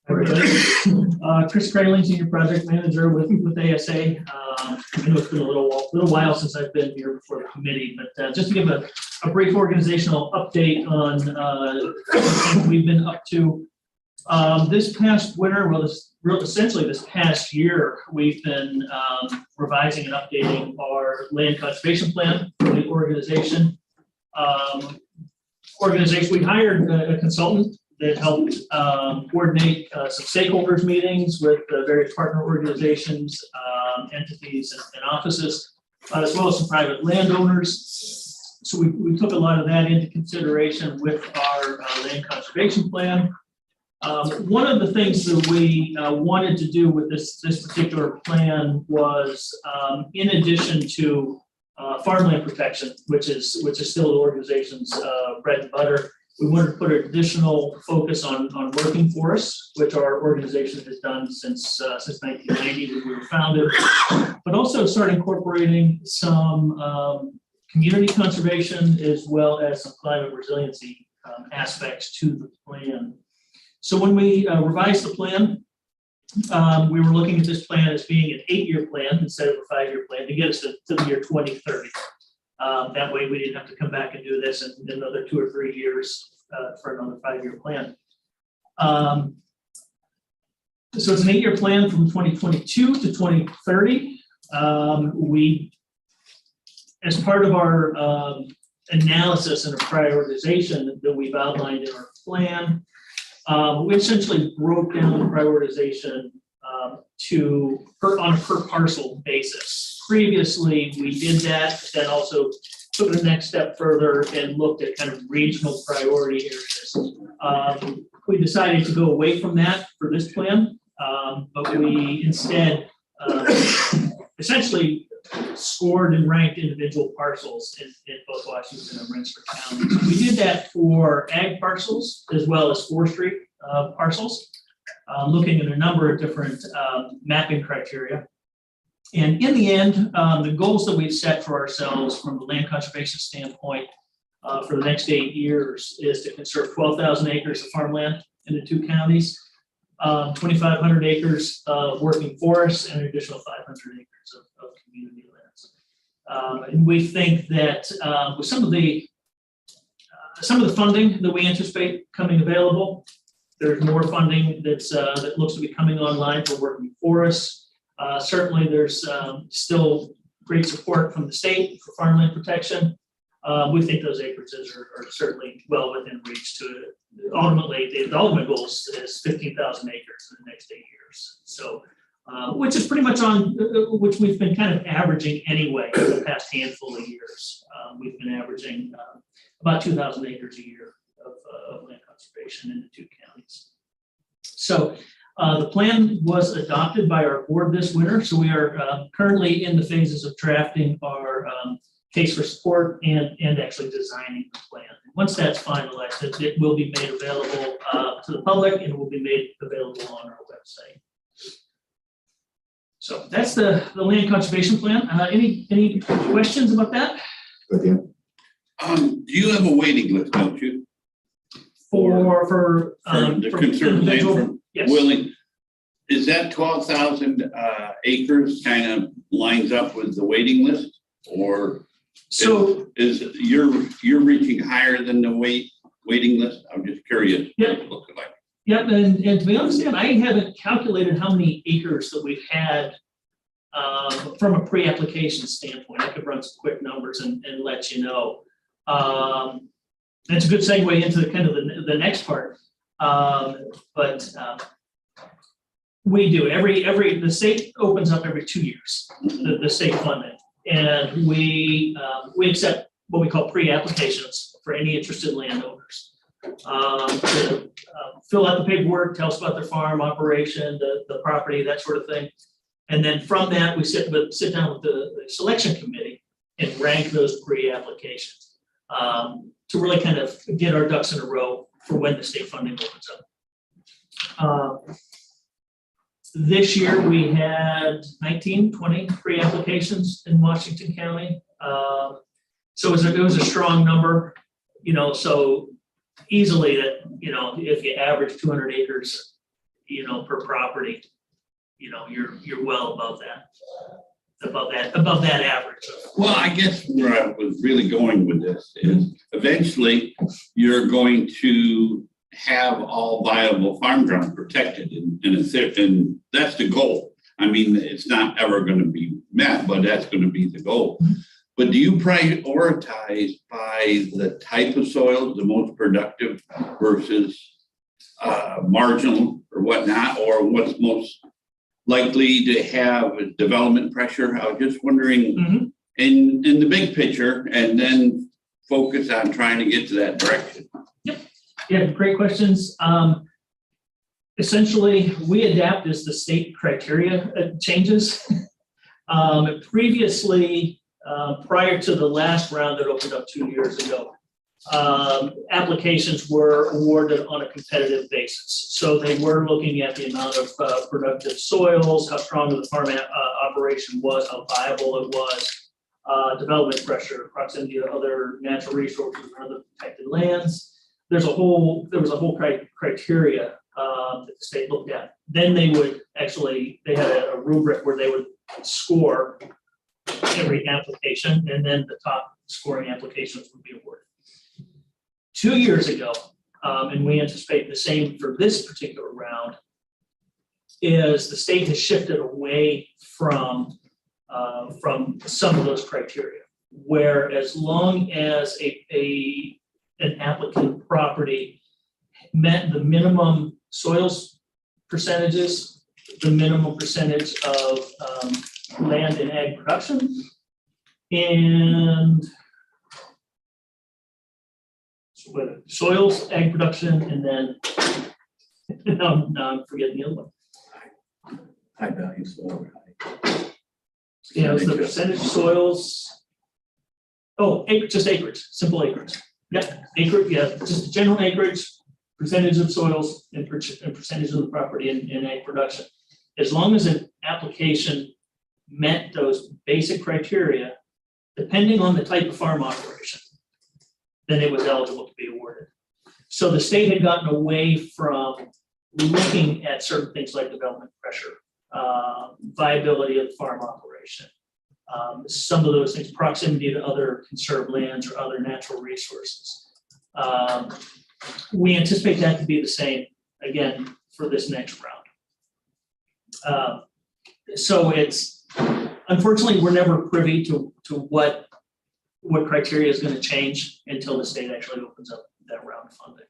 Everybody. Chris Craling, Senior Project Manager with ASA. I know it's been a little while since I've been here before the committee, but just to give a brief organizational update on things we've been up to. This past winter, essentially this past year, we've been revising and updating our land conservation plan for the organization. We hired a consultant that helped coordinate some stakeholders meetings with various partner organizations, entities, and offices, as well as some private landowners. So we took a lot of that into consideration with our land conservation plan. One of the things that we wanted to do with this particular plan was, in addition to farmland protection, which is still the organization's bread and butter, we wanted to put an additional focus on working forests, which our organization has done since 1990 when we were founded, but also start incorporating some community conservation as well as some climate resiliency aspects to the plan. So when we revised the plan, we were looking at this plan as being an 8-year plan instead of a 5-year plan to get us to the year 2030. That way we didn't have to come back and do this in another 2 or 3 years for another 5-year plan. So it's an 8-year plan from 2022 to 2030. We, as part of our analysis and a prioritization that we've outlined in our plan, we essentially broke down the prioritization on a per parcel basis. Previously, we did that, but then also took the next step further and looked at kind of regional priority areas. We decided to go away from that for this plan, but we instead essentially scored and ranked individual parcels in both Washington and Rensselaer counties. We did that for ag parcels as well as forestry parcels, looking at a number of different mapping criteria. And in the end, the goals that we've set for ourselves from the land conservation standpoint for the next 8 years is to conserve 12,000 acres of farmland in the 2 counties, 2,500 acres of working forests, and an additional 500 acres of community lands. And we think that with some of the funding that we anticipate coming available, there's more funding that looks to be coming online for working forests. Certainly, there's still great support from the state for farmland protection. We think those acreages are certainly well within reach to ultimately, the ultimate goal is 15,000 acres in the next 8 years. So, which is pretty much on, which we've been kind of averaging anyway for the past handful of years. We've been averaging about 2,000 acres a year of land conservation in the 2 counties. So the plan was adopted by our board this winter. So we are currently in the phases of drafting our case for support and actually designing the plan. Once that's finalized, it will be made available to the public and will be made available on our website. So that's the land conservation plan. Any questions about that? Okay. Do you have a waiting list, don't you? For the conserved land from yes. willing, is that 12,000 acres kind of lines up with the waiting list, or so is you're reaching higher than the waiting list? I'm just curious. Yeah. What it looks like. Yep, and to be honest, I haven't calculated how many acres that we've had from a pre-application standpoint. I could run some quick numbers and let you know. That's a good segue into the kind of the next part. But we do the state opens up every 2 years, the state funding, and we accept what we call pre-applications for any interested landowners. To fill out the paperwork, tell us about their farm operation, the property, that sort of thing. And then from that, we sit down with the selection committee and rank those pre-applications to really kind of get our ducks in a row for when the state funding opens up. This year we had 20 pre-applications in Washington County. So it was a strong number, so easily that, if you average 200 acres per property, you're well above that average. Well, I guess where I was really going with this is eventually you're going to have all viable farm ground protected and that's the goal. I mean, it's not ever going to be met, but that's going to be the goal. But do you prioritize by the type of soils, the most productive versus marginal or whatnot, or what's most likely to have development pressure? I was just wondering in the big picture, and then focus on trying to get to that direction. Yeah, great questions. Essentially, we adapt as the state criteria changes. Previously, prior to the last round that opened up 2 years ago, applications were awarded on a competitive basis. So they were looking at the amount of productive soils, how strong the farm operation was, how viable it was, development pressure, proximity to other natural resources and other protected lands. There was a whole criteria that the state looked at. Then they had a rubric where they would score every application, and then the top scoring applications would be awarded. 2 years ago, and we anticipate the same for this particular round, is the state has shifted away from some of those criteria, where as long as an applicant property met the minimum soils percentages, the minimum percentage of land and ag production, and soils, ag production, and then now I'm forgetting the other one. High value soil. It's the percentage soils. Oh, acreage, just acreage, simple acreage. Yep, acreage, just general acreage, percentage of soils, and percentage of the property in ag production. As long as an application met those basic criteria, depending on the type of farm operation, then it was eligible to be awarded. So the state had gotten away from looking at certain things like development pressure, viability of the farm operation, some of those things, proximity to other conserved lands or other natural resources. We anticipate that to be the same again for this next round. So it's, unfortunately, we're never privy to what criteria is going to change until the state actually opens up that round of funding.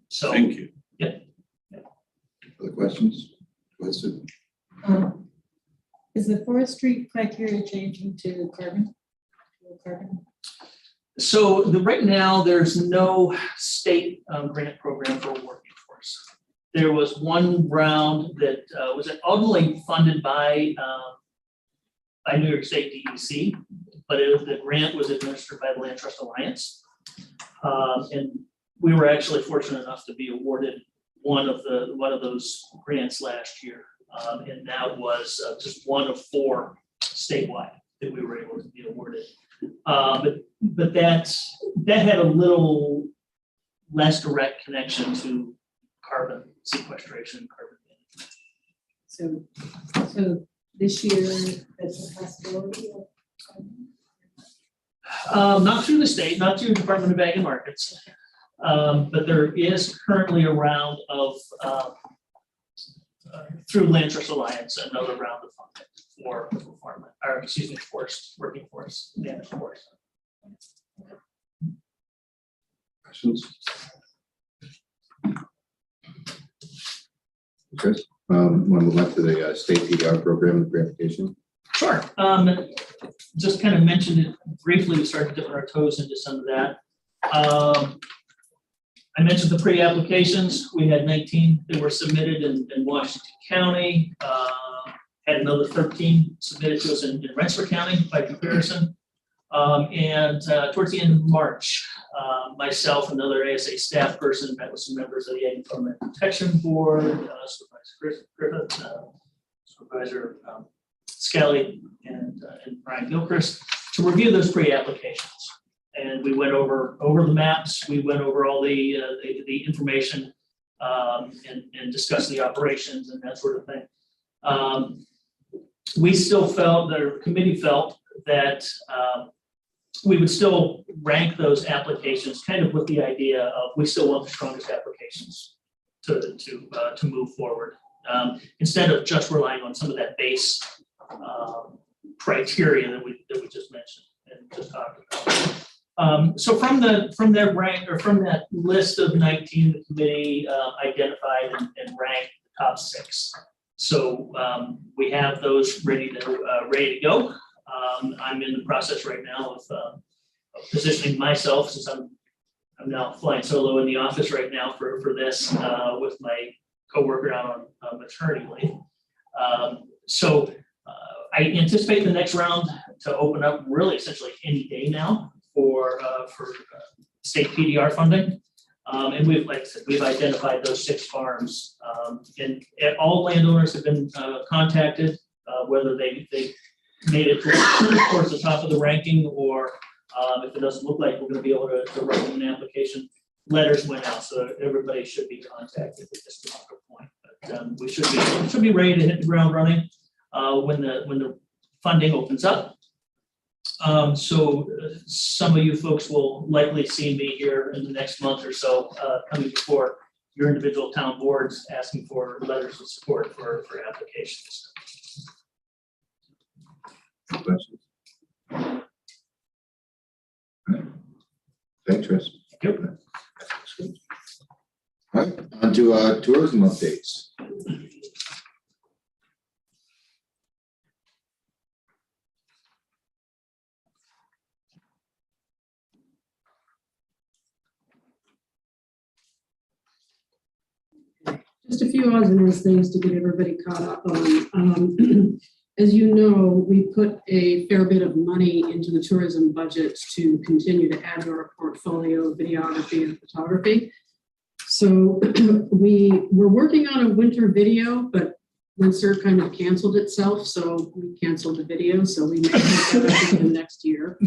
So Thank you. Other questions? Go ahead, Sue. Is the forestry criteria changing to carbon? So right now, there's no state grant program for working forest. There was one round that was ultimately funded by New York State DEC, but the grant was administered by the Land Trust Alliance. And we were actually fortunate enough to be awarded one of those grants last year. And that was just one of 4 statewide that we were able to be awarded. But that had a little less direct connection to carbon sequestration, carbon management. So this year, that's a possibility of Not through the state, not through Department of Ag and Markets, but there is currently a round of through Land Trust Alliance, another round of funding for farmland, or excuse me, forest, working forest, managed forest. Questions? Okay, want to move on to the state PDR program, the gratification? Sure. Just kind of mentioned it briefly. We started dipping our toes into some of that. I mentioned the pre-applications. We had 19 that were submitted in Washington County. Had another 13 submitted to us in Rensselaer County by comparison. And towards the end of March, myself, another ASA staff person, met with some members of the Ag and Farmland Protection Board, Supervisor Griffith, Supervisor Skelly, and Brian Gilchrist to review those pre-applications. And we went over the maps. We went over all the information and discuss the operations and that sort of thing. We still felt, the committee felt that we would still rank those applications kind of with the idea of we still want the strongest applications to move forward. Instead of just relying on some of that base criteria that we just mentioned and just talked about. So from that rank, or from that list of 19, the committee identified and ranked the top 6. So we have those ready to go. I'm in the process right now of positioning myself, since I'm now flying solo in the office right now for this with my coworker out on maternity leave. So I anticipate the next round to open up really essentially any day now for state PDR funding. And we've, like I said, we've identified those 6 farms, and all landowners have been contacted, whether they made it towards the top of the ranking, or if it doesn't look like we're going to be able to write an application. Letters went out, so everybody should be contacted at this point. But we should be ready to hit the ground running when the funding opens up. So some of you folks will likely see me here in the next month or so, coming before your individual town boards, asking for letters of support for applications. Questions? All right. Thanks, Chris. Yep. All right, on to tourism updates. Just a few odds and ends things to get everybody caught up on. As you know, we put a fair bit of money into the tourism budget to continue to add to our portfolio of videography and photography. So we were working on a winter video, but Windsor kind of canceled itself, so we canceled the video. So we may have that again next year.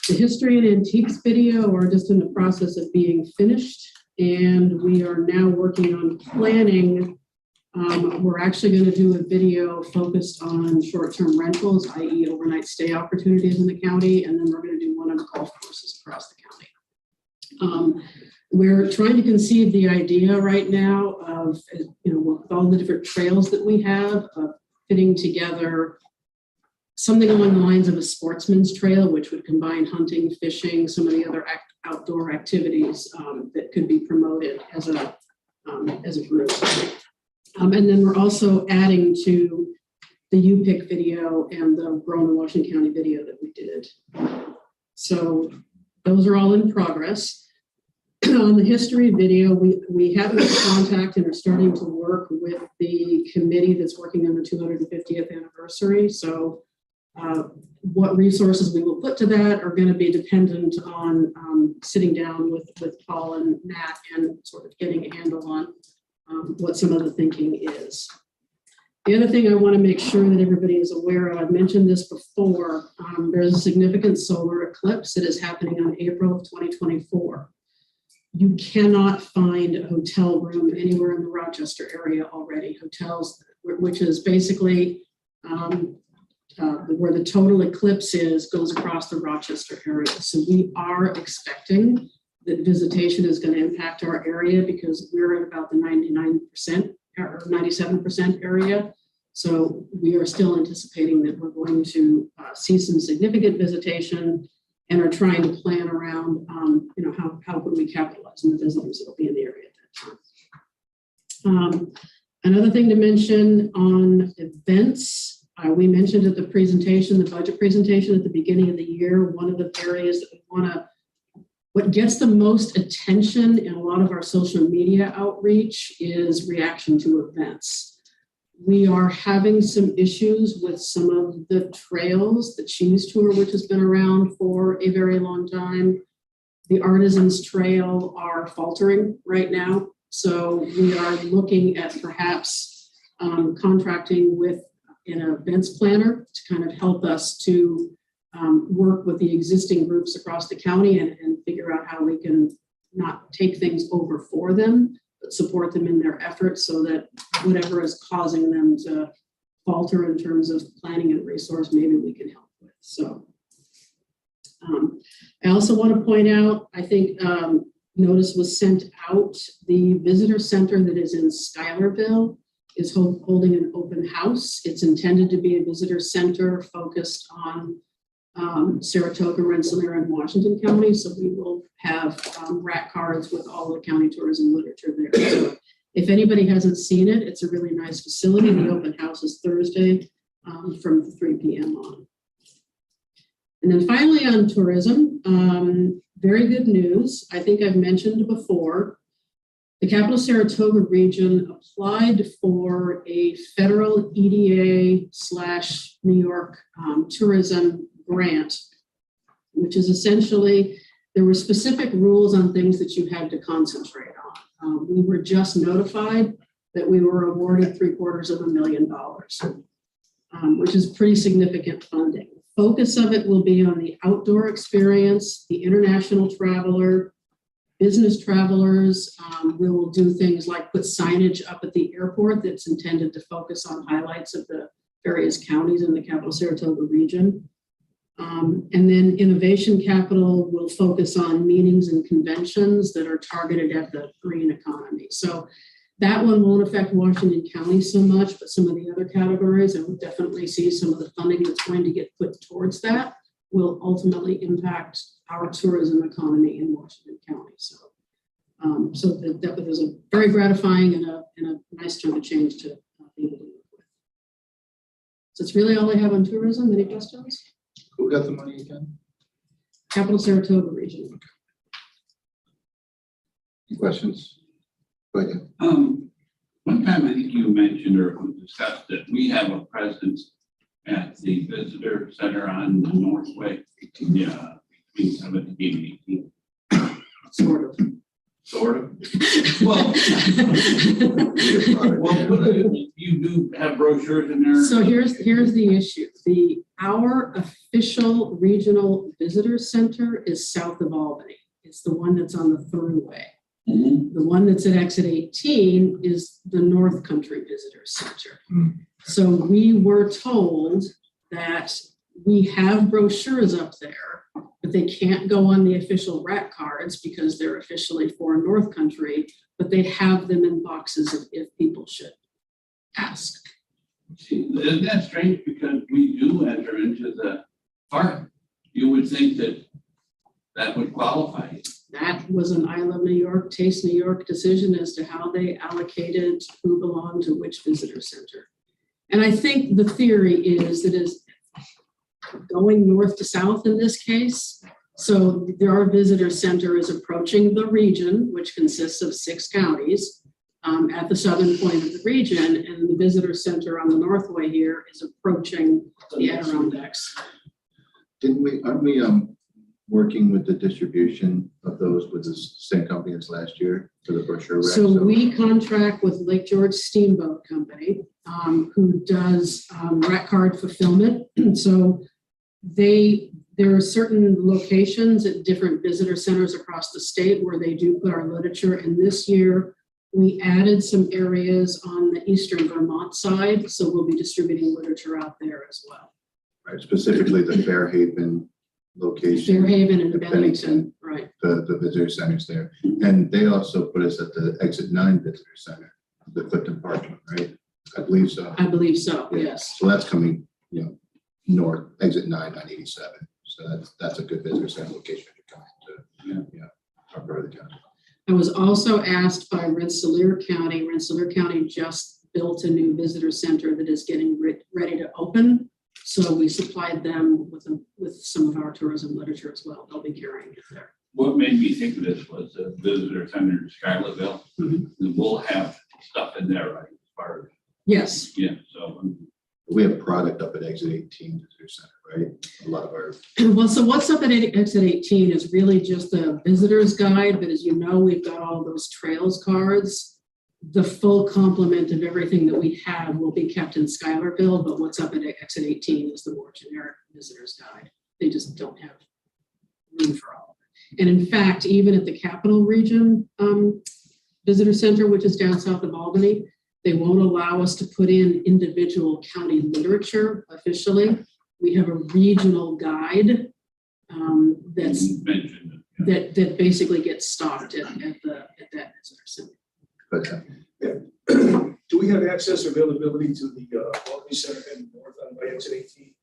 The history and antiques video are just in the process of being finished, and we are now working on planning. We're actually going to do a video focused on short-term rentals, i.e. overnight stay opportunities in the county, and then we're going to do one on golf courses across the county. We're trying to conceive the idea right now of, with all the different trails that we have, fitting together something along the lines of a sportsman's trail, which would combine hunting, fishing, some of the other outdoor activities that could be promoted as a group. And then we're also adding to the UPIC video and the Rowan Washington County video that we did. So those are all in progress. On the history video, we have made contact and are starting to work with the committee that's working on the 250th anniversary. So what resources we will put to that are going to be dependent on sitting down with Paul and Matt and sort of getting a handle on what some of the thinking is. The other thing I want to make sure that everybody is aware of, I've mentioned this before, there's a significant solar eclipse that is happening on April of 2024. You cannot find a hotel room anywhere in the Rochester area already. Hotels, which is basically where the total eclipse goes across the Rochester area. So we are expecting that visitation is going to impact our area because we're at about the 99% or 97% area. So we are still anticipating that we're going to see some significant visitation and are trying to plan around, how could we capitalize on the visitors that will be in the area at that time. Another thing to mention on events, we mentioned at the presentation, the budget presentation at the beginning of the year, one of the areas that we want to, what gets the most attention in a lot of our social media outreach is reaction to events. We are having some issues with some of the trails, the Cheese Tour, which has been around for a very long time. The Artisans Trail are faltering right now. So we are looking at perhaps contracting with an events planner to kind of help us to work with the existing groups across the county and figure out how we can not take things over for them, support them in their efforts so that whatever is causing them to falter in terms of planning and resource, maybe we can help with. So I also want to point out, I think notice was sent out, the visitor center that is in Schuylerville is holding an open house. It's intended to be a visitor center focused on Saratoga, Rensselaer, and Washington County. So we will have rat cards with all the county tourism literature there. So if anybody hasn't seen it, it's a really nice facility. The open house is Thursday from 3 p.m. on. And then finally on tourism, very good news. I think I've mentioned before, the Capital Saratoga region applied for a federal EDA/New York tourism grant, which is essentially, there were specific rules on things that you had to concentrate on. We were just notified that we were awarded $750,000, which is pretty significant funding. Focus of it will be on the outdoor experience, the international traveler, business travelers. We will do things like put signage up at the airport that's intended to focus on highlights of the various counties in the Capital Saratoga region. And then Innovation Capital will focus on meetings and conventions that are targeted at the green economy. So that one won't affect Washington County so much, but some of the other categories, I would definitely see some of the funding that's going to get put towards that will ultimately impact our tourism economy in Washington County. So, that was a very gratifying and a nice turn of change to be able to work with. So it's really all I have on tourism. Any questions? Who got the money again? Capital Saratoga region. Any questions? Go ahead. One time I think you mentioned or discussed that we have a presence at the visitor center on the Northway, between 17 and 18. Sort of. Sort of. Well, you do have brochures in there. So here's the issue. Our official regional visitor center is south of Albany. It's the one that's on the Thruway. Mhm. The one that's at exit 18 is the North Country Visitor Center. So we were told that we have brochures up there, but they can't go on the official rat cards because they're officially for North Country, but they have them in boxes if people should ask. See, isn't that strange? Because we do enter into the park. You would think that that would qualify. That was an I Love New York, Taste New York decision as to how they allocated who belonged to which visitor center. And I think the theory is that is going north to south in this case. So our visitor center is approaching the region, which consists of 6 counties at the southern point of the region, and the visitor center on the Northway here is approaching the Adirondacks. Aren't we working with the distribution of those with the same company as last year for the brochure rack? So we contract with Lake George Steamboat Company, who does rat card fulfillment. So there are certain locations at different visitor centers across the state where they do put our literature. And this year we added some areas on the eastern Vermont side. So we'll be distributing literature out there as well. Right, specifically the Fairhaven location. Fairhaven and the Bennington, right. The visitor centers there. And they also put us at the exit 9 visitor center, the Clifton Park one, right? I believe so. I believe so, yes. So that's coming, north, exit 9 on 87. So that's a good visitor center location to come into, our part of the county. I was also asked by Rensselaer County. Rensselaer County just built a new visitor center that is getting ready to open. So we supplied them with some of our tourism literature as well. They'll be carrying it there. What made me think of this was the visitor center in Schuylerville. We'll have stuff in there, right? As far as, Yes. so. We have product up at exit 18 visitor center, right? A lot of our, Well, so what's up at exit 18 is really just a visitor's guide. But as you know, we've got all those trails cards. The full complement of everything that we have will be kept in Schuylerville, but what's up at exit 18 is the more generic visitor's guide. They just don't have room for all of it. And in fact, even at the Capital Region visitor center, which is down south of Albany. They won't allow us to put in individual county literature officially. We have a regional guide that's You mentioned it. that basically gets stocked at that visitor center. But Do we have access or availability to the Albany Center in North on by exit 18?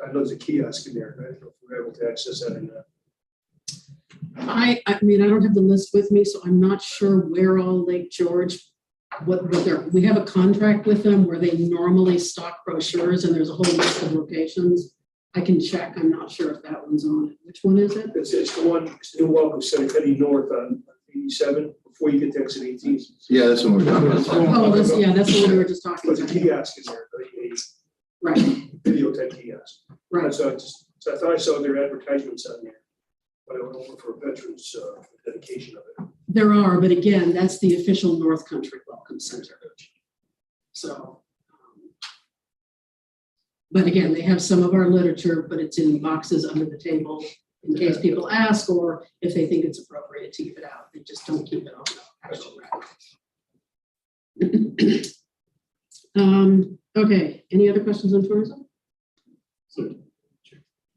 I know there's a kiosk in there, and I don't know if we're able to access that or not. I mean, I don't have the list with me, so I'm not sure where all Lake George, we have a contract with them where they normally stock brochures and there's a whole list of locations. I can check. I'm not sure if that one's on it. Which one is it? It's the one, it's the new Welcome Center heading north on 87 before you get to exit 18. yeah, that's what we're talking about. Oh, that's the one we were just talking There's a about. kiosk in there, Right, a video type kiosk. right. So I thought I saw their advertisements on there, but I went over for veterans dedication of it. There are, but again, that's the official North Country Welcome Center. So, but again, they have some of our literature, but it's in boxes under the table in case people ask, or if they think it's appropriate to give it out. They just don't keep it on the actual rack. Okay, any other questions on tourism?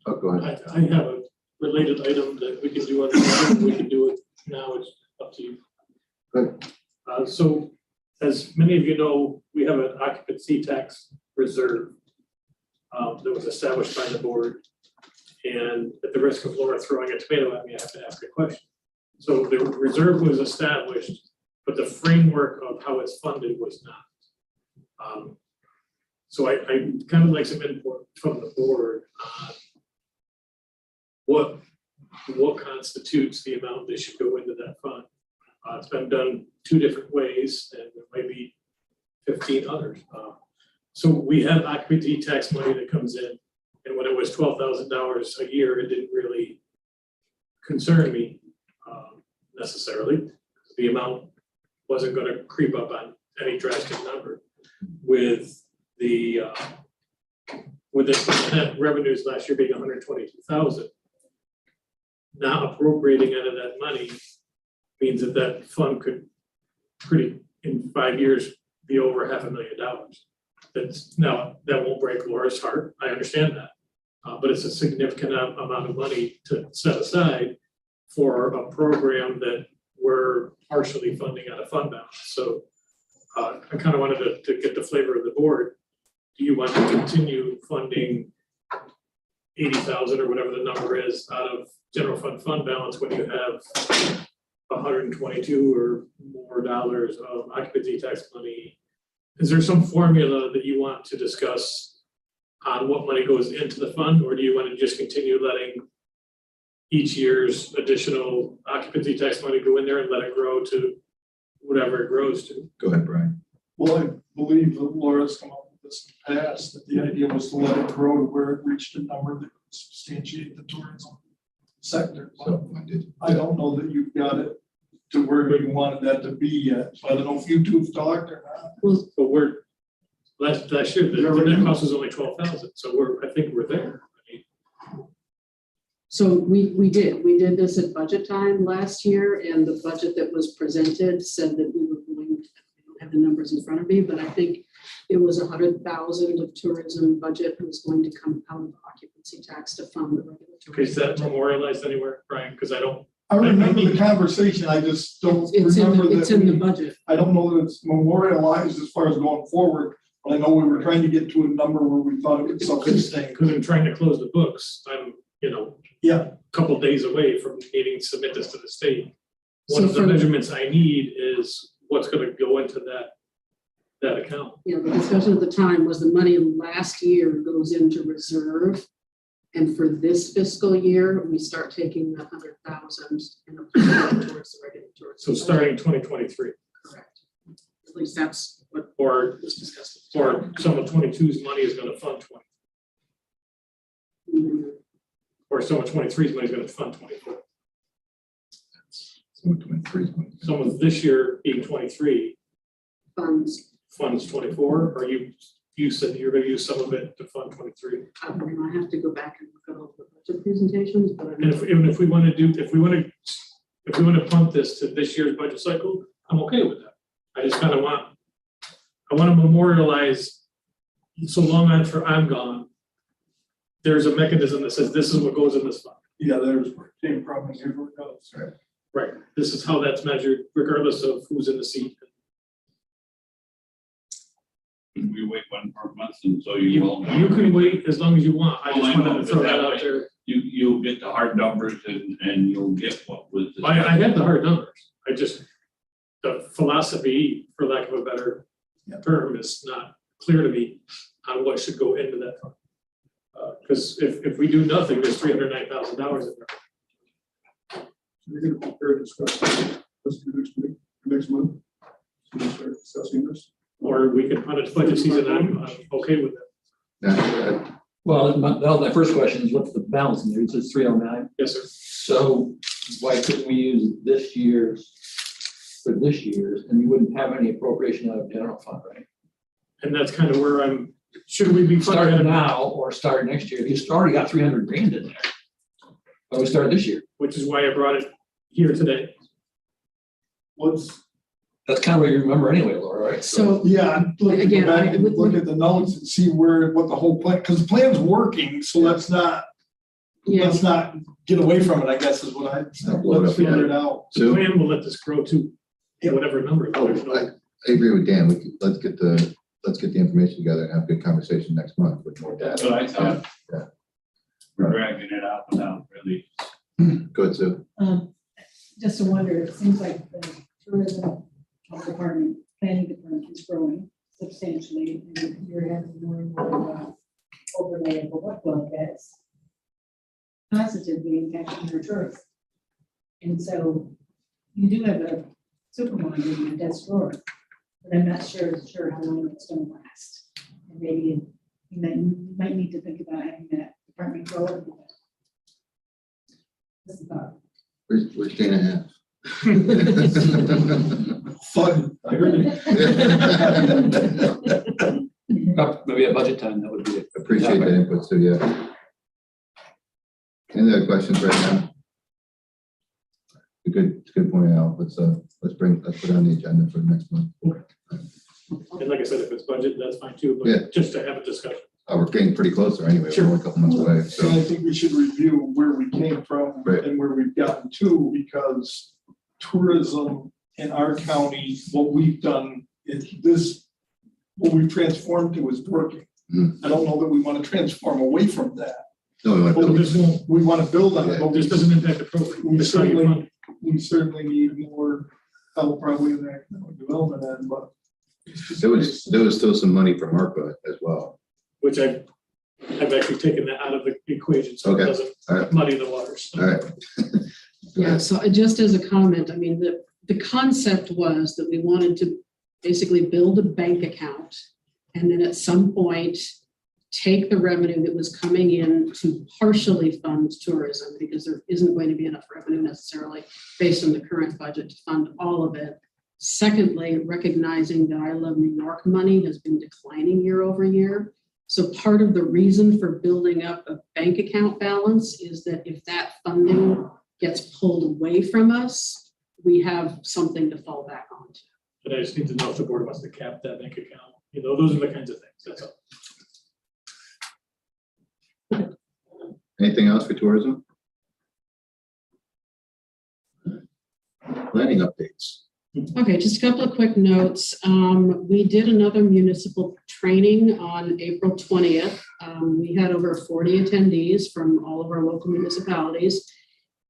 Oh, go ahead. I have a related item that we can do on the, we can do it now, it's up to you. Good. So as many of you know, we have an occupancy tax reserve that was established by the board. And at the risk of Laura throwing a tomato at me, I have to ask a question. So the reserve was established, but the framework of how it's funded was not. So I kind of like some input from the board on what constitutes the amount that should go into that fund. It's been done 2 different ways, and there might be 15 others. So we have occupancy tax money that comes in, and when it was $12,000 a year, it didn't really concern me necessarily. The amount wasn't going to creep up on any drastic number. With the net revenues last year being 122,000, not appropriating out of that money means that fund could in 5 years be over $500,000. That's now, that won't break Laura's heart. I understand that. But it's a significant amount of money to set aside for a program that we're partially funding out of fund balance. So I kind of wanted to get the flavor of the board. Do you want to continue funding 80,000 or whatever the number is out of general fund balance when you have 122 or more dollars of occupancy tax money? Is there some formula that you want to discuss on what money goes into the fund, or do you want to just continue letting each year's additional occupancy tax money go in there and let it grow to whatever it grows to? Go ahead, Brian. Well, I believe that Laura's come up with this in the past, that the idea was to let it grow to where it reached a number that would substantiate the tourism sector. But Self-funded. I don't know that you've got it to where you wanted that to be yet. So I don't know if you two have talked or not. But we're, last year, the net cost was only 12,000, so I think we're there. I mean, So we did this at budget time last year, and the budget that was presented said that we were going, I don't have the numbers in front of me, but I think it was 100,000 of tourism budget that was going to come out of occupancy tax to fund the regular tourism. is that memorialized anywhere, Brian? Because I don't, I remember the conversation, I just don't It's remember in the that. budget. I don't know that it's memorialized as far as going forward, but I know we were trying to get to a number where we thought it would self-sustain. because I'm trying to close the books. I'm, Yeah, a couple days away from needing to submit this to the state. So One of the for- measurements I need is what's gonna go into that account. Yeah, the discussion at the time was the money last year goes into reserve. And for this fiscal year, we start taking the 100,000 and applying it towards the regular tourism. So starting 2023, Correct. At least that's what or was discussed. some of 22's money is gonna fund 20, Mhm. or some of 23's money is gonna fund 24. So 23 is going to- Some of this year being 23 Funds, funds 24, or you said you're gonna use some of it to fund 23. I mean, I have to go back and look at all the budget presentations, but I And if we want to if you want to punt this to this year's budget cycle, I'm okay with that. I just kind of want to memorialize, so long after I'm gone, there's a mechanism that says this is what goes in this fund. Yeah, there's where it came from, and here's where it goes. Right, this is how that's measured regardless of who's in the seat. We wait 1 more month and so you all. You can wait as long as you want. I just Well, I know, wanted to but throw that that out way- there. You'll get the hard numbers and you'll get what was. I had the hard numbers. I just, the philosophy, for lack of a better term, is not clear to me on what should go into that fund. Because if we do nothing, there's $309,000 in there. We're gonna prepare discussion, let's do next month. We'll start discussing this. Or we can punt it to budget season, I'm okay with it. Now, Well, my first question is what's the balance in there? It says 309. Yes, sir. So why couldn't we use this year's for this year's and you wouldn't have any appropriation out of general fund, right? And that's kind of where I'm, should we be Start funding it now or start next year. You already got 300 grand in there. But we started this year. which is why I brought it here today. That's kind of what you remember anyway, Laura, right? So, Yeah, look, go Again, back I and would look look- at the notes and see what the whole plan, because the plan's working, so let's not yeah, get away from it, I guess is what let's figure it out. The Sue? plan will let this grow to Yep. whatever number. Oh, There's no- I agree with Dan. Let's get the information together and have a good conversation next month with more That's data. what I thought. Yeah. We're dragging it out without really. Go ahead, Sue. Just to wonder, it seems like the tourism department, planning department is growing substantially, and you're having more and more overlay of the workload that's positively impacting your tourism. And so you do have a supermarket in your desk drawer, but I'm not sure how long it's gonna last. And maybe you might need to think about having that department grow a little bit. Just a thought. Where's Dana at? Fun, I heard it. Maybe at budget time, that would be it. Appreciate that input, Sue, yeah. Any other questions right now? It's a good point, Al. Let's put it on the agenda for next month. And like I said, if it's budget, that's fine too, Yeah. but just to have a discussion. We're getting pretty close there anyway. We're only a couple months away, so. And I think we should review where we came from Right. and where we've gotten to, because tourism in our county, what we've done is what we've transformed to is working. Mhm. I don't know that we want to transform away from that, No, we want to but build This won't, we want to build on it, but this doesn't impact the program. We That's how you certainly- fund. we certainly need more help probably in the economic development end, but. there was still some money from ARPA as well. Which I've actually taken that out of the equation, so it Okay. doesn't All right. muddy the waters. All right. yeah, so just as a comment, I mean, the concept was that we wanted to basically build a bank account and then at some point take the revenue that was coming in to partially fund tourism, because there isn't going to be enough revenue necessarily based on the current budget to fund all of it. Secondly, recognizing that I Love New York money has been declining year over year. So part of the reason for building up a bank account balance is that if that funding gets pulled away from us, we have something to fall back on. But I just need to know if the board wants to cap that bank account. You know, those are the kinds of things, that's all. Anything else for tourism? Planning updates. Okay, just a couple of quick notes. We did another municipal training on April 20th. We had over 40 attendees from all of our local municipalities.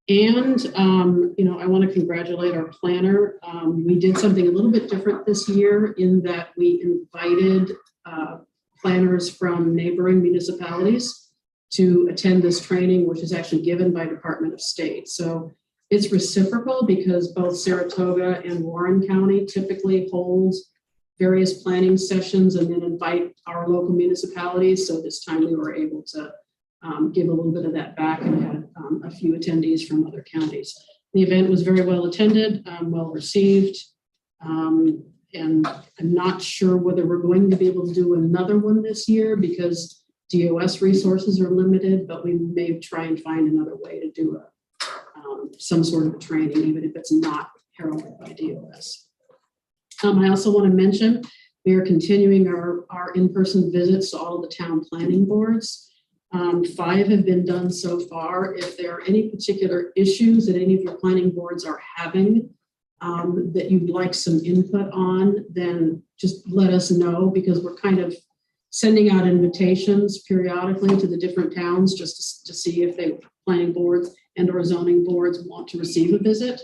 And, I want to congratulate our planner. We did something a little bit different this year in that we invited planners from neighboring municipalities to attend this training, which is actually given by Department of State. So it's reciprocal because both Saratoga and Warren County typically hold various planning sessions and then invite our local municipalities. So this time we were able to give a little bit of that back and had a few attendees from other counties. The event was very well attended, well received. And I'm not sure whether we're going to be able to do another one this year because DOS resources are limited, but we may try and find another way to do some sort of training, even if it's not heralded by DOS. I also want to mention, we are continuing our in-person visits to all of the town planning boards. 5 have been done so far. If there are any particular issues that any of your planning boards are having that you'd like some input on, then just let us know, because we're kind of sending out invitations periodically to the different towns just to see if they planning boards and or zoning boards want to receive a visit.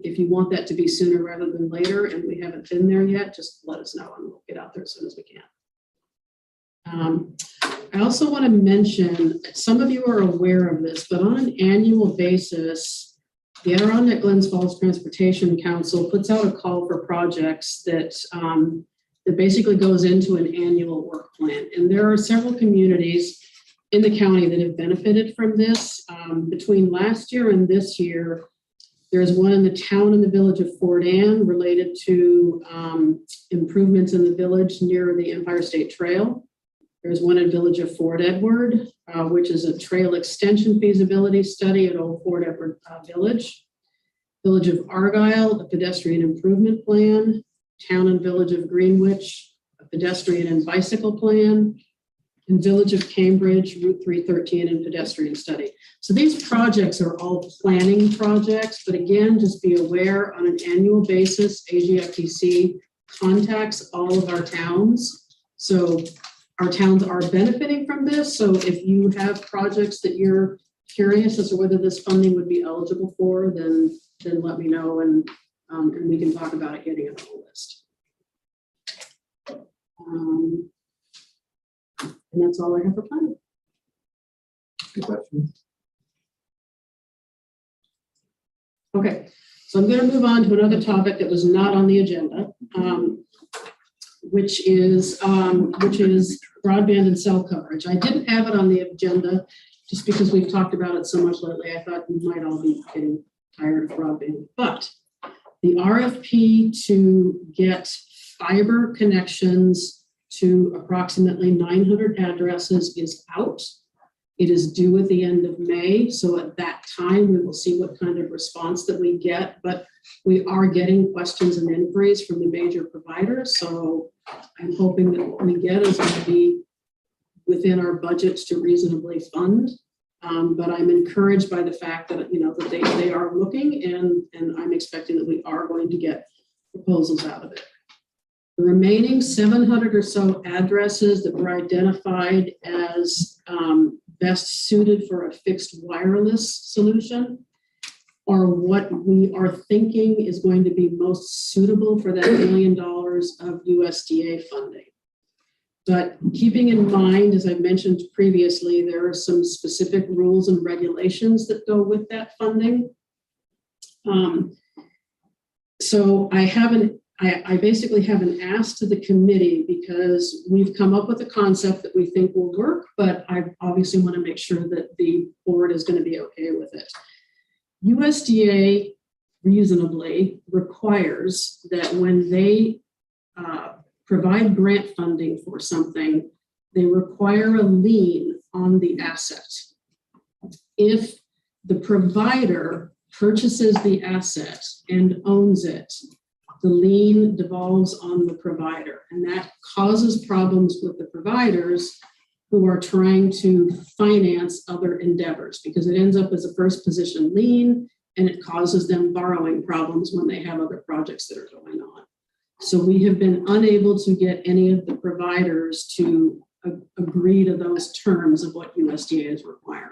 If you want that to be sooner rather than later and we haven't been there yet, just let us know and we'll get out there as soon as we can. I also want to mention, some of you are aware of this, but on an annual basis, the Adirondack Glens Falls Transportation Council puts out a call for projects that basically goes into an annual work plan. And there are several communities in the county that have benefited from this. Between last year and this year, there's one in the town and the village of Fort Anne related to improvements in the village near the Empire State Trail. There's one in village of Fort Edward, which is a trail extension feasibility study at Old Fort Edward Village. Village of Argyle, a pedestrian improvement plan. Town and village of Greenwich, a pedestrian and bicycle plan. And village of Cambridge, Route 313 and pedestrian study. So these projects are all planning projects, but again, just be aware on an annual basis, AGFTC contacts all of our towns. So our towns are benefiting from this. So if you have projects that you're curious as to whether this funding would be eligible for, then let me know and we can talk about it getting it on the list. And that's all I have for planning. Good question. Okay, so I'm going to move on to another topic that was not on the agenda, which is broadband and cell coverage. I didn't have it on the agenda just because we've talked about it so much lately. I thought we might all be getting tired of broadband, but the RFP to get fiber connections to approximately 900 addresses is out. It is due at the end of May. So at that time, we will see what kind of response that we get, but we are getting questions and inquiries from the major providers. So I'm hoping that what we get is going to be within our budgets to reasonably fund. But I'm encouraged by the fact that, that they are looking and I'm expecting that we are going to get proposals out of it. The remaining 700 or so addresses that were identified as best suited for a fixed wireless solution are what we are thinking is going to be most suitable for that $1 million of USDA funding. But keeping in mind, as I mentioned previously, there are some specific rules and regulations that go with that funding. So I basically haven't asked the committee because we've come up with a concept that we think will work, but I obviously want to make sure that the board is going to be okay with it. USDA reasonably requires that when they provide grant funding for something, they require a lien on the asset. If the provider purchases the asset and owns it, the lien devolves on the provider, and that causes problems with the providers who are trying to finance other endeavors because it ends up as a first position lien and it causes them borrowing problems when they have other projects that are going on. So we have been unable to get any of the providers to agree to those terms of what USDA is requiring.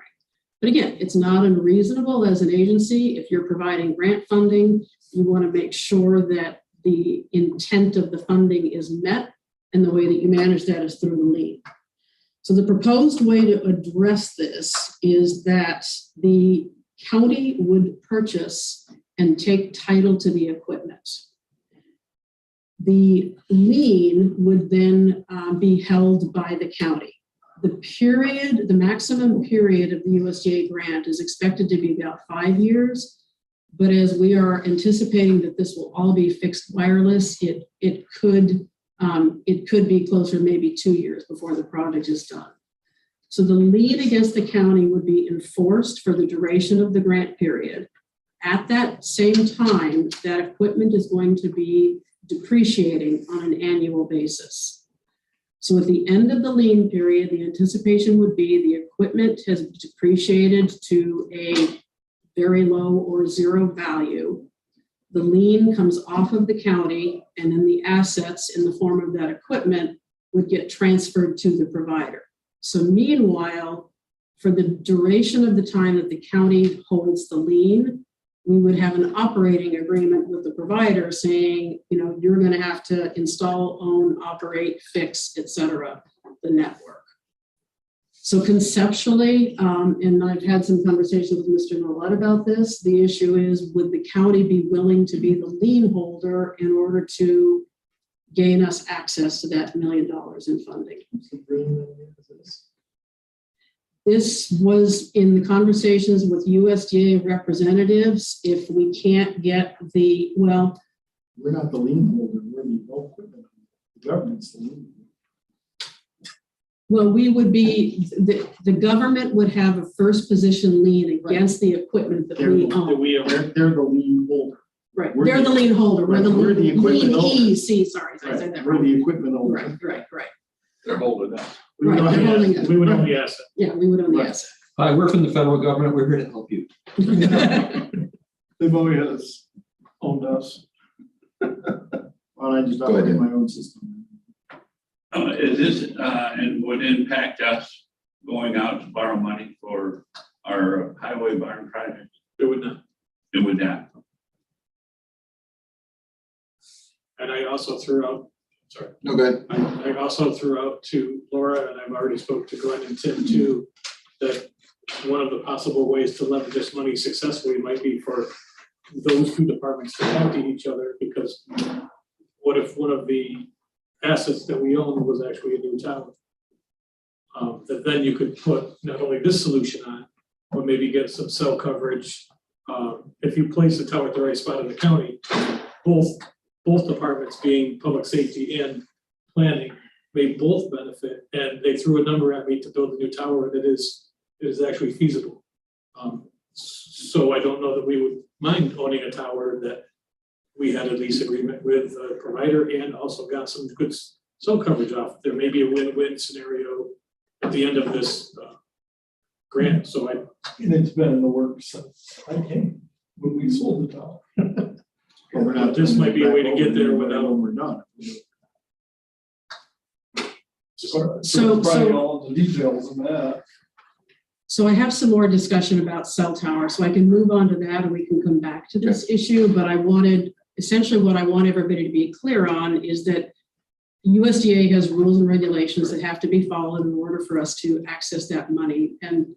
But again, it's not unreasonable as an agency. If you're providing grant funding, you want to make sure that the intent of the funding is met, and the way that you manage that is through the lien. So the proposed way to address this is that the county would purchase and take title to the equipment. The lien would then be held by the county. The maximum period of the USDA grant is expected to be about 5 years, but as we are anticipating that this will all be fixed wireless, it could be closer, maybe 2 years before the project is done. So the lien against the county would be enforced for the duration of the grant period. At that same time, that equipment is going to be depreciating on an annual basis. So at the end of the lien period, the anticipation would be the equipment has depreciated to a very low or zero value. The lien comes off of the county, and then the assets in the form of that equipment would get transferred to the provider. So meanwhile, for the duration of the time that the county holds the lien, we would have an operating agreement with the provider saying, you know, you're going to have to install, own, operate, fix, et cetera, the network. So conceptually, and I've had some conversations with Mr. Nolet about this, the issue is, would the county be willing to be the lien holder in order to gain us access to that $1 million in funding? This was in the conversations with USDA representatives. If we can't get the, well, We're not the lien holder, we're the equipment. The government's the lien. well, we would be, the government would have a first position lien against the equipment that we own. They're the lien holder. Right, we're they're the the- lien holder, we're the We're the equipment owner. lien sorry, I said that We're wrong. the equipment owner. Right. They're holding that. We would Right, not they're have- holding it. We would own the asset. Yeah, we would own the Right. asset. Hi, we're from the federal government. We're here to help you. They've always owned us. Well, I just Go ahead, operate Dan. my own system. Is this, and would impact us going out to borrow money for our highway barn project? It would not. It would not. And I also threw out, sorry, No, good. I also threw out to Laura, and I've already spoke to Glenn and Tim too, that one of the possible ways to leverage this money successfully might be for those two departments to talk to each other, because what if one of the assets that we own was actually a new tower? That then you could put not only this solution on, but maybe get some cell coverage. If you place the tower at the right spot in the county, both departments, being public safety and planning, may both benefit. And they threw a number at me to build a new tower that is actually feasible. So I don't know that we would mind owning a tower that we had a lease agreement with a provider and also got some good cell coverage off. There may be a win-win scenario at the end of this grant. So And it's been in the works since I came, when we sold the tower. But we're not This might be a way to get there when without- we're done. So- Probably all the details of that. So I have some more discussion about cell tower, so I can move on to that and we can come back to this issue, but essentially what I want everybody to be clear on is that USDA has rules and regulations that have to be followed in order for us to access that money. And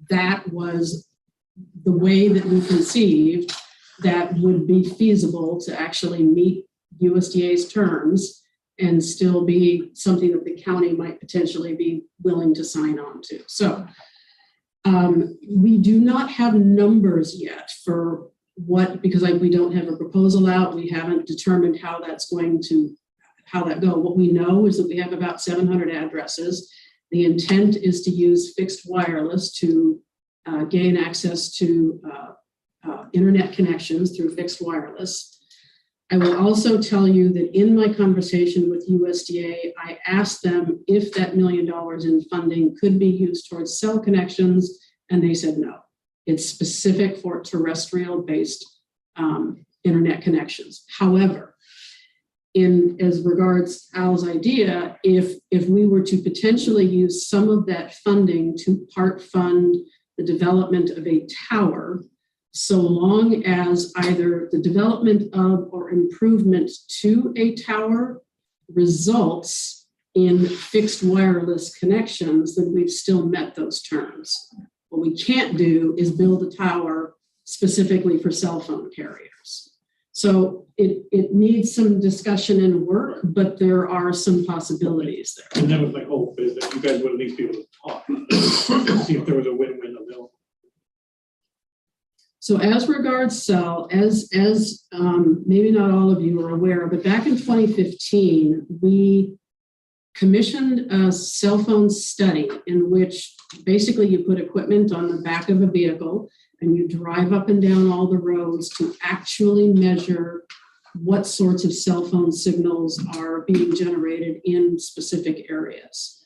that was the way that we conceived that would be feasible to actually meet USDA's terms and still be something that the county might potentially be willing to sign on to. So we do not have numbers yet for what, because we don't have a proposal out. We haven't determined how that go. What we know is that we have about 700 addresses. The intent is to use fixed wireless to gain access to internet connections through fixed wireless. I will also tell you that in my conversation with USDA, I asked them if that $1 million in funding could be used towards cell connections, and they said no. It's specific for terrestrial-based internet connections. However, as regards Al's idea, if we were to potentially use some of that funding to part fund the development of a tower, so long as either the development of or improvement to a tower results in fixed wireless connections, then we've still met those terms. What we can't do is build a tower specifically for cell phone carriers. So it needs some discussion and work, but there are some possibilities there. and that was my hope, is that you guys would at least be able to talk, see if there was a win-win available. So as regards cell, as maybe not all of you are aware, but back in 2015, we commissioned a cell phone study in which Basically, you put equipment on the back of a vehicle and you drive up and down all the roads to actually measure what sorts of cell phone signals are being generated in specific areas.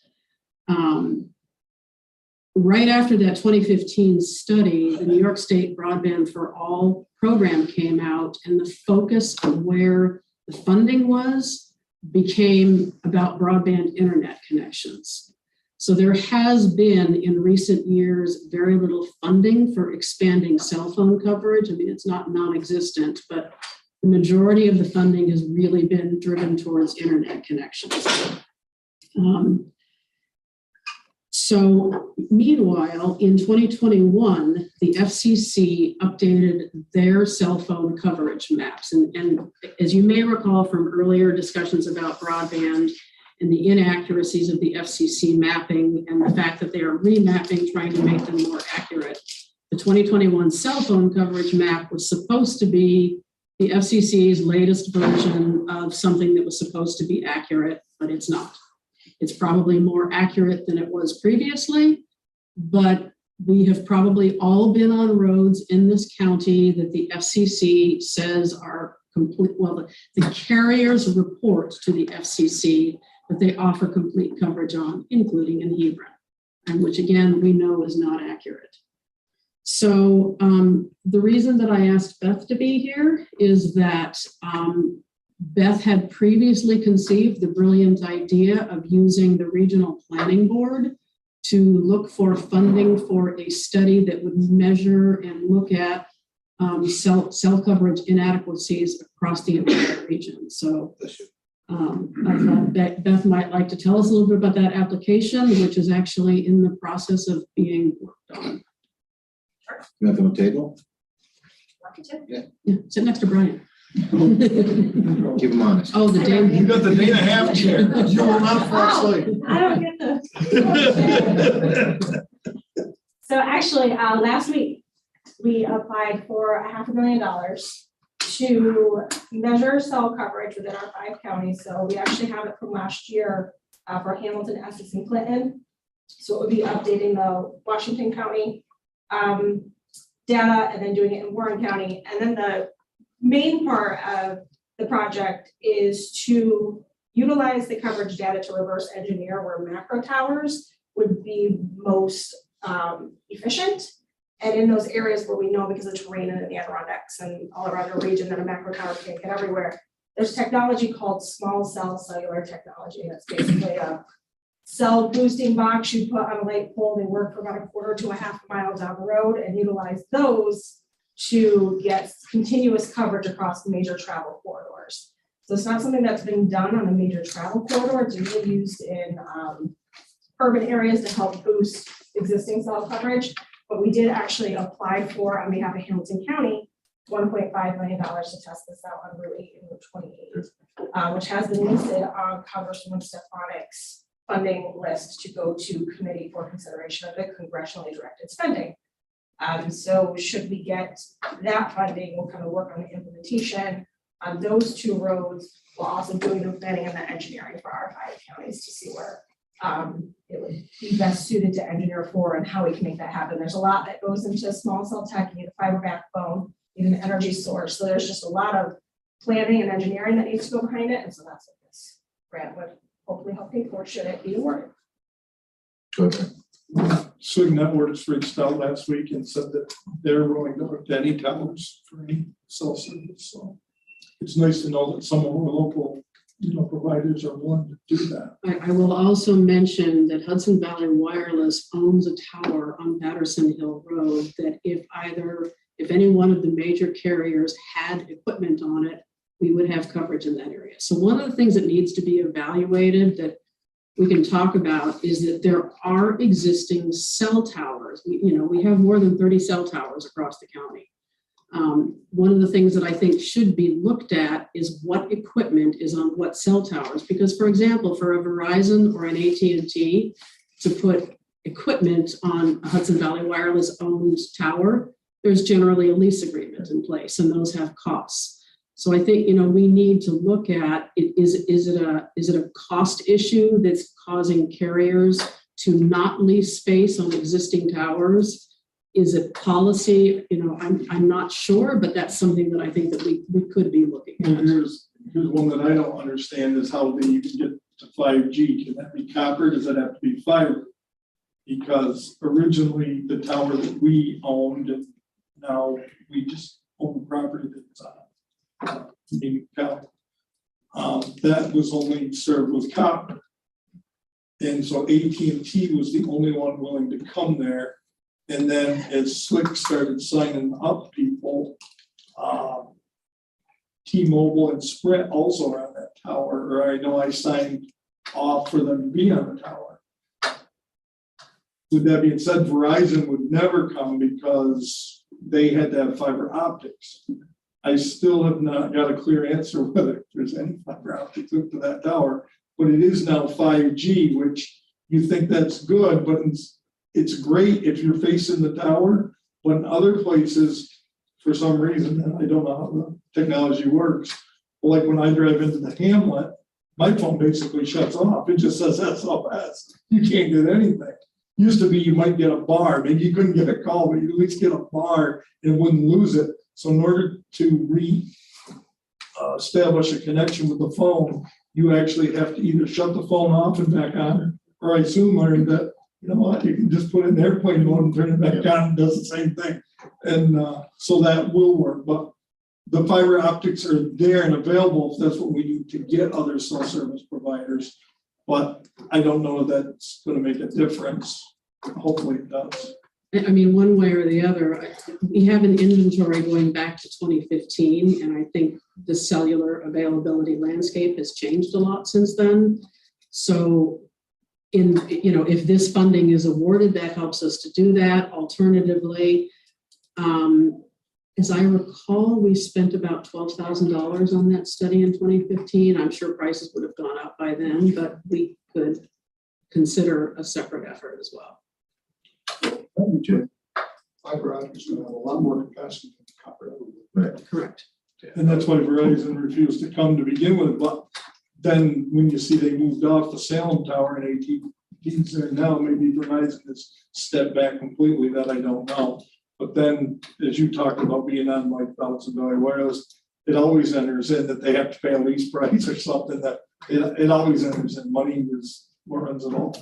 Right after that 2015 study, the New York State Broadband for All program came out, and the focus of where the funding was became about broadband internet connections. So there has been in recent years very little funding for expanding cell phone coverage. I mean, it's not non-existent, but the majority of the funding has really been driven towards internet connections. So meanwhile, in 2021, the FCC updated their cell phone coverage maps. And as you may recall from earlier discussions about broadband and the inaccuracies of the FCC mapping and the fact that they are remapping, trying to make them more accurate, the 2021 cell phone coverage map was supposed to be the FCC's latest version of something that was supposed to be accurate, but it's not. It's probably more accurate than it was previously, but we have probably all been on roads in this county that the FCC says are complete. Well, the carriers report to the FCC that they offer complete coverage on, including in Hebron, and which again, we know is not accurate. So the reason that I asked Beth to be here is that Beth had previously conceived the brilliant idea of using the regional planning board to look for funding for a study that would measure and look at cell coverage inadequacies across the entire region. So I thought that Beth might like to tell us a little bit about that application, which is actually in the process of being worked on. You want them on the table? Yeah, sit next to Brian. Keep them honest. Oh, the Dane. You got the Dana half chair. You will not fall asleep. I don't get the. So actually, last week, we applied for $500,000 to measure cell coverage within our 5 counties. So we actually have it from last year for Hamilton, Essex, and Clinton. So it would be updating the Washington County data and then doing it in Warren County. And then the main part of the project is to utilize the coverage data to reverse engineer where macro towers would be most efficient. And in those areas where we know because of terrain in the Adirondacks and all around the region that a macro tower can't get everywhere, there's technology called small cell cellular technology. That's basically a cell boosting box you put on a light pole. They work for about 1/4 to 1/2 mile down the road and utilize those to get continuous coverage across major travel corridors. So it's not something that's been done on a major travel corridor. It's usually used in urban areas to help boost existing cell coverage. But we did actually apply for, on behalf of Hamilton County, $1.5 million to test this out on Route 8 and Route 28, which has been listed on Congresswoman Stefanik's funding list to go to committee for consideration of the congressionally directed spending. So should we get that funding, we'll kind of work on the implementation on those 2 roads, while also doing the planning and the engineering for our 5 counties to see where it would be best suited to engineer for and how we can make that happen. There's a lot that goes into small cell tech. You need a fiber backbone, you need an energy source. So there's just a lot of planning and engineering that needs to go behind it. And so that's what this grant would hopefully help pay for, should it be awarded. Go ahead. Swig Network just reached out last week and said that they're willing to hook to any towers for any cell service. So it's nice to know that some of our local, providers are willing to do that. I will also mention that Hudson Valley Wireless owns a tower on Patterson Hill Road that if any one of the major carriers had equipment on it, we would have coverage in that area. So one of the things that needs to be evaluated that we can talk about is that there are existing cell towers. We have more than 30 cell towers across the county. One of the things that I think should be looked at is what equipment is on what cell towers. Because for example, for a Verizon or an AT&T to put equipment on a Hudson Valley Wireless owned tower, there's generally a lease agreement in place and those have costs. So I think, we need to look at, is it a cost issue that's causing carriers to not lease space on existing towers. Is it policy? You know, I'm not sure, but that's something that I think that we could be looking Well, at. here's one that I don't understand is how they even get to 5G. Can that be copper? Does that have to be fiber? Because originally the tower that we owned, and now we just own the property that's on Union County. That was only served with copper. And so AT&T was the only one willing to come there. And then as Slick started signing up people, T-Mobile and Sprint also are on that tower, or I know I signed off for them to be on the tower. With that being said, Verizon would never come because they had to have fiber optics. I still have not got a clear answer whether there's any fiber optics hooked to that tower, but it is now 5G, which you think that's good, but it's great if you're facing the tower, but in other places, for some reason, and I don't know how the technology works, like when I drive into the hamlet, my phone basically shuts off. It just says SOS. You can't get anything. Used to be you might get a bar, maybe you couldn't get a call, but you at least get a bar and wouldn't lose it. So in order to establish a connection with the phone, you actually have to either shut the phone off and back on, or I soon learned that, you know what, you can just put it in airplane mode and turn it back on, and does the same thing. And so that will work, but the fiber optics are there and available if that's what we need to get other cell service providers. But I don't know if that's going to make a difference. Hopefully it does. I mean, one way or the other, we have an inventory going back to 2015, and I think the cellular availability landscape has changed a lot since then. So if this funding is awarded, that helps us to do that. Alternatively, as I recall, we spent about $12,000 on that study in 2015. I'm sure prices would have gone up by then, but we could consider a separate effort as well. Fiber optics will have a lot more capacity than copper. Correct. And that's why Verizon refused to come to begin with, but then when you see they moved off the Salem Tower and AT&T's there now, maybe Verizon has stepped back completely, that I don't know. But then, as you talked about being on like $1,000 wireless, it always enters in that they have to pay a lease price or something that it always enters in. Money is what runs it all.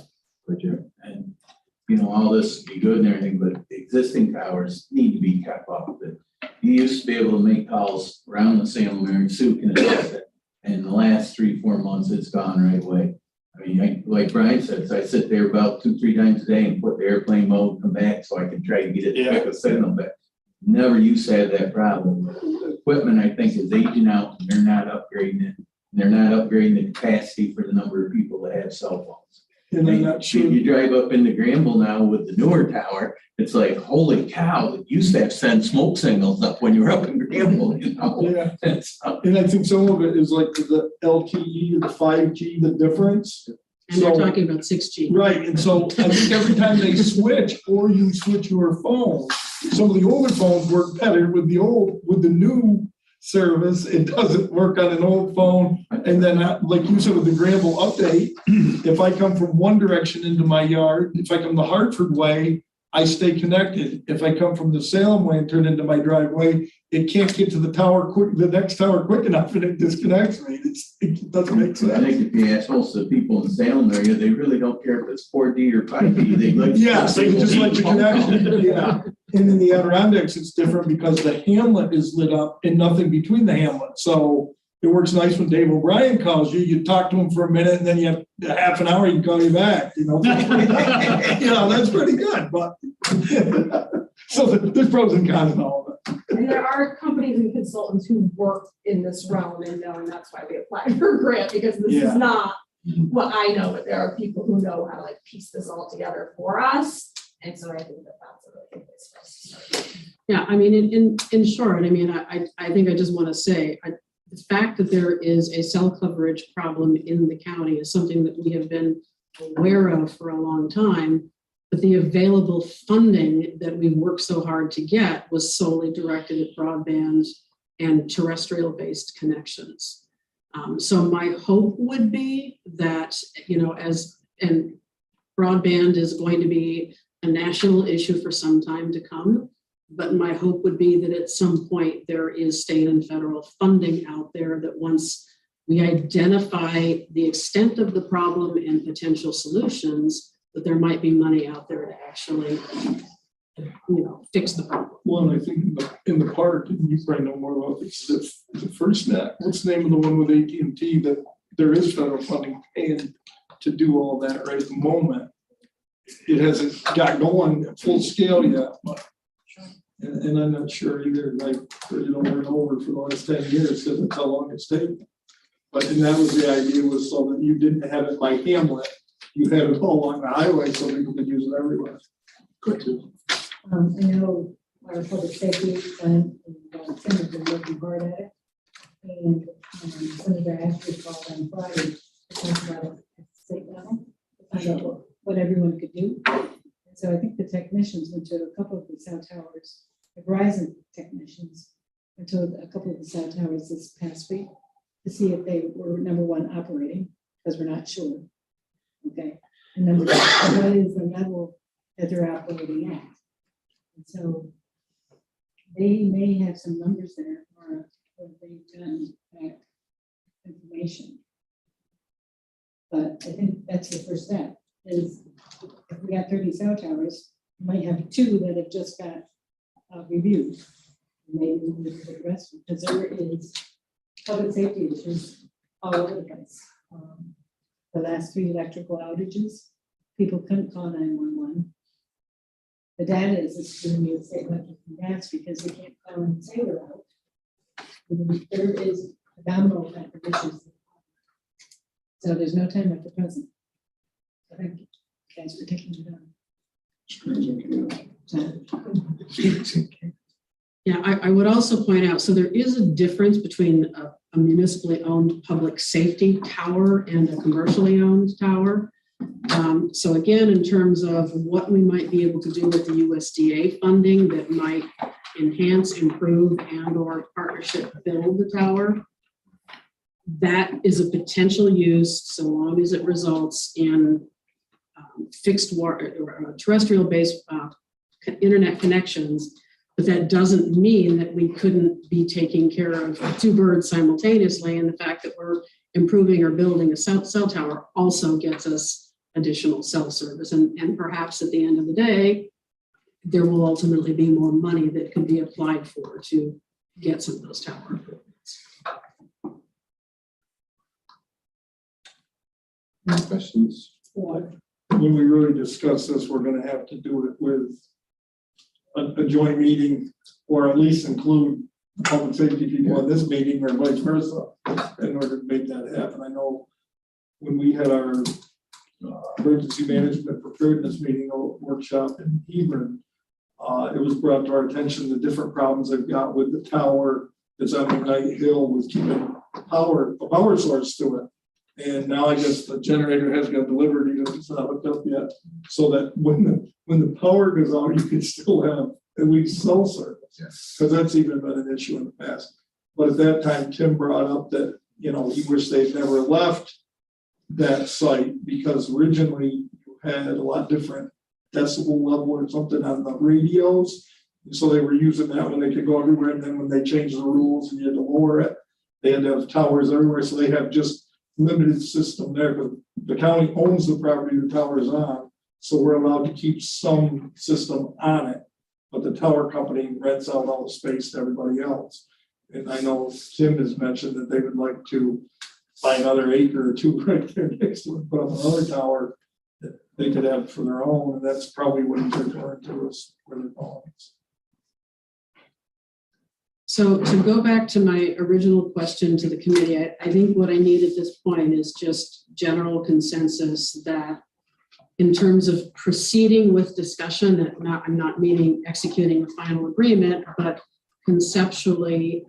And, all this would be good and everything, but the existing towers need to be kept up. You used to be able to make calls around the Salem area, Sue can attest it. And in the last 3-4 months, it's gone right away. I mean, like Brian says, I sit there about 2-3 times a day and put the airplane mode, come back so I can try to get it to pick a signal back. Never used to have that problem. The equipment, I think, is aging out and they're not upgrading it. They're not upgrading the capacity for the number of people that have cell phones. And I'm not sure. You drive up into Granville now with the newer tower, it's like, holy cow, it used to have send smoke signals up when you were up in Granville, Yeah. It's, And I think some of it is like the LTE or the 5G, the difference. And they're talking about 6G. Right, and so I think every time they switch or you switch your phone, some of the older phones work better with the new service. It doesn't work on an old phone. And then like you said with the Granville update, if I come from one direction into my yard, if I come the Hartford way, I stay connected. If I come from the Salem way and turn into my driveway, it can't get to the next tower quick enough and it disconnects me. It doesn't make I sense. think if you ask most of the people in the Salem area, they really don't care if it's 4D or 5D. They like. Yes, they just like the connection, yeah. And in the Adirondacks, it's different because the hamlet is lit up and nothing between the hamlet. So it works nice when Dave O'Brien calls you, you talk to him for a minute and then you have a half an hour, he can call you back, That's pretty good. That's pretty good, but so there's pros and cons in all of it. And there are companies and consultants who work in this realm and know, and that's why we applied for a grant, because this Yeah. is not what I know, but there are people who know how to piece this all together for us. And so I think that that's a really good place for us to start. Yeah, I mean, in short, I mean, I think I just want to say, the fact that there is a cell coverage problem in the county is something that we have been aware of for a long time, but the available funding that we worked so hard to get was solely directed at broadband and terrestrial-based connections. So my hope would be that, broadband is going to be a national issue for some time to come. But my hope would be that at some point there is state and federal funding out there that once we identify the extent of the problem and potential solutions, that there might be money out there to actually, fix the problem. Well, and I think in the park, and you probably know more about this, the first net, what's the name of the one with AT&T that there is federal funding paying to do all that right at the moment? It hasn't got going at full scale yet, but, and I'm not sure either, like, over and over for the last 10 years, because that's how long it's taken. But, and that was the idea, was so that you didn't have it by hamlet, you had it all along the highway so people could use it everywhere. Good too. I know our public safety plan, and Tim has been working hard at it. And Senator Ashley called on Friday to talk about it at the state level, to find out what everyone could do. And so I think the technicians went to a couple of the cell towers, the Verizon technicians went to a couple of the cell towers this past week to see if they were, number one, operating, because we're not sure. Okay, and number two, what is the level that they're operating at? And so they may have some numbers there or they've done back information. But I think that's the first step is if we got 30 cell towers, we might have 2 that have just got reviewed. Maybe we need to address because there is public safety issues all over the place. The last 3 electrical outages, people couldn't call 911. The data is giving me the state electric and gas because they can't call and say they're out. And there is a domino effect of issues. So there's no time like the present. So thank you guys for taking it on. Yeah, I would also point out, so there is a difference between a municipally owned public safety tower and a commercially owned tower. So again, in terms of what we might be able to do with the USDA funding that might enhance, improve, and or partnership build the tower, that is a potential use so long as it results in fixed or terrestrial-based internet connections. But that doesn't mean that we couldn't be taking care of 2 birds simultaneously, and the fact that we're improving or building a cell tower also gets us additional cell service. And perhaps at the end of the day, there will ultimately be more money that can be applied for to get some of those tower improvements. Any questions? When we really discuss this, we're gonna have to do it with a joint meeting, or at least include public safety people in this meeting or vice versa, in order to make that happen. I know when we had our emergency management preparedness meeting or workshop in Hebron, it was brought to our attention the different problems they've got with the tower that's on McKnight Hill with keeping a power source to it. And now I guess the generator has got delivered, even if it's not hooked up yet, so that when the power goes out, you can still have at least cell service. Because that's even been an issue in the past. But at that time, Tim brought up that, he wished they'd never left that site because originally you had a lot different decibel level or something on the radios. And so they were using that when they could go everywhere. And then when they changed the rules and you had to lower it, they had to have towers everywhere. So they have just limited system there, but the county owns the property the tower is on. So we're allowed to keep some system on it, but the tower company rents out all the space to everybody else. And I know Tim has mentioned that they would like to buy another acre or 2 right there next to it, put up another tower that they could have for their own. And that's probably what they're going to us where they're going. So to go back to my original question to the committee, I think what I need at this point is just general consensus that in terms of proceeding with discussion, that I'm not meaning executing a final agreement, but conceptually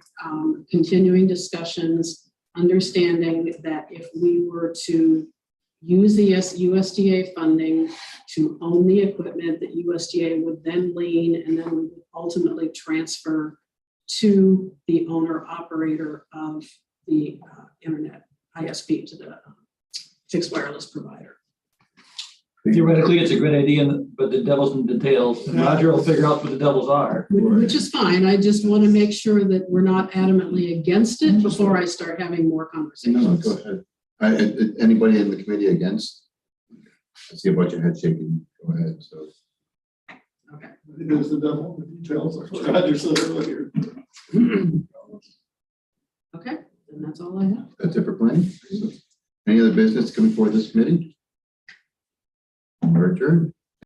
continuing discussions, understanding that if we were to use the USDA funding to own the equipment, that USDA would then lien and then we would ultimately transfer to the owner operator of the internet ISP, to the fixed wireless provider. Theoretically, it's a great idea, but the devil's in the details, and Roger will figure out what the devils are. Which is fine. I just want to make sure that we're not adamantly against it before I start having more No, conversations. go ahead. Anybody in the committee against? I see a bunch of head shaking. Go ahead, so. Okay. It is the devil in the details, like Roger said earlier. Okay, then that's all I have. That's it for planning. Any other business coming before this committee? We're adjourned.